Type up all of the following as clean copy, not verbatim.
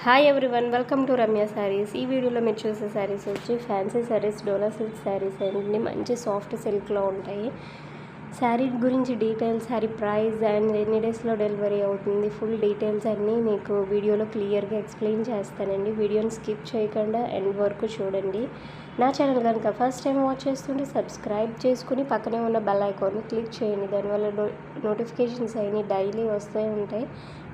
Hi everyone, welcome to Ramya saris. ఈ వీడియోలో మీరు చూసే శారీస్ వచ్చి ఫ్యాన్సీ శారీస్, డోలా సిల్క్ శారీస్ అండి. మంచి సాఫ్ట్ సిల్క్లో ఉంటాయి. శారీ గురించి డీటెయిల్స్, శారీ ప్రైస్ అండ్ ఎన్ని డేస్లో డెలివరీ అవుతుంది, ఫుల్ డీటెయిల్స్ అన్నీ మీకు వీడియోలో క్లియర్గా ఎక్స్ప్లెయిన్ చేస్తానండి. వీడియోని స్కిప్ చేయకుండా ఎండ్ వరకు చూడండి. నా ఛానల్ కనుక ఫస్ట్ టైం వాచ్ చేస్తుంటే సబ్స్క్రైబ్ చేసుకుని పక్కనే ఉన్న బెల్ ఐకాన్ని క్లిక్ చేయండి. దానివల్ల నోటిఫికేషన్స్ అన్నీ డైలీ వస్తూ ఉంటాయి.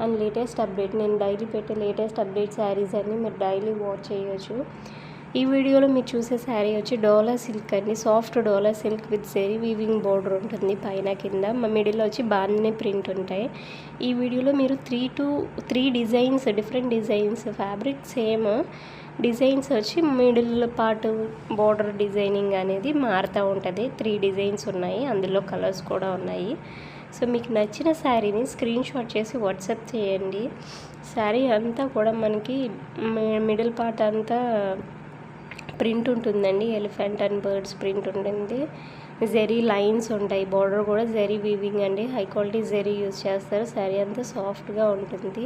అండ్ లేటెస్ట్ అప్డేట్, నేను డైలీ పెట్టే లేటెస్ట్ అప్డేట్ శారీస్ అన్నీ మీరు డైలీ వాచ్ చేయొచ్చు. ఈ వీడియోలో మీరు చూసే శారీ వచ్చి డోలా సిల్క్ అండి. Soft Dola silk with zari weaving border ఉంటుంది పైన కింద. మిడిల్లో వచ్చి బాందిని ప్రింట్ ఉంటాయి. ఈ వీడియోలో మీరు three designs, different designs, fabric same, designs వచ్చి మిడిల్ పార్ట్ బోర్డర్ డిజైనింగ్ అనేది మారుతూ ఉంటుంది. 3 డిజైన్స్ ఉన్నాయి, అందులో కలర్స్ కూడా ఉన్నాయి. సో మీకు నచ్చిన శారీని స్క్రీన్ షాట్ చేసి వాట్సాప్ చేయండి. శారీ అంతా కూడా మనకి మిడిల్ పార్ట్ అంతా ప్రింట్ ఉంటుందండి. ఎలిఫెంట్ అండ్ బర్డ్స్ ప్రింట్ ఉంటుంది. జెరీ లైన్స్ ఉంటాయి. బార్డర్ కూడా జెరీ వీవింగ్ అండి. హై క్వాలిటీ జెరీ యూజ్ చేస్తారు. శారీ అంతా సాఫ్ట్గా ఉంటుంది.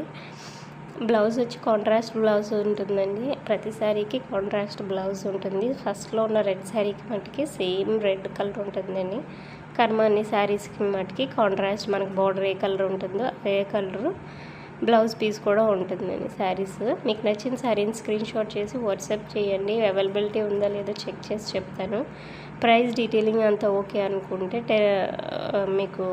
బ్లౌజ్ వచ్చి కాంట్రాస్ట్ బ్లౌజ్ ఉంటుందండి. ప్రతి శారీకి కాంట్రాస్ట్ బ్లౌజ్ ఉంటుంది. ఫస్ట్లో ఉన్న రెడ్ శారీకి మటుకి సేమ్ రెడ్ కలర్ ఉంటుందండి. అన్ని శారీస్కి మటుకి కాంట్రాస్ట్ మనకు బార్డర్ ఏ కలర్ ఉంటుందో అదే కలరు బ్లౌజ్ పీస్ కూడా ఉంటుందండి. శారీస్ మీకు నచ్చిన శారీని స్క్రీన్ షాట్ చేసి వాట్సాప్ చేయండి. అవైలబిలిటీ ఉందా లేదో చెక్ చేసి చెప్తాను. ప్రైస్ డీటెయిలింగ్ అంతా ఓకే అనుకుంటే మీకు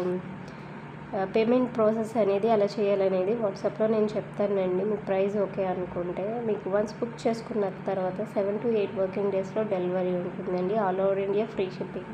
పేమెంట్ ప్రాసెస్ అనేది అలా చేయాలనేది వాట్సాప్లో నేను చెప్తానండి. మీకు ప్రైస్ ఓకే అనుకుంటే మీకు వన్స్ బుక్ చేసుకున్న తర్వాత 7 to 8 వర్కింగ్ డేస్లో డెలివరీ ఉంటుందండి. All over India free shipping.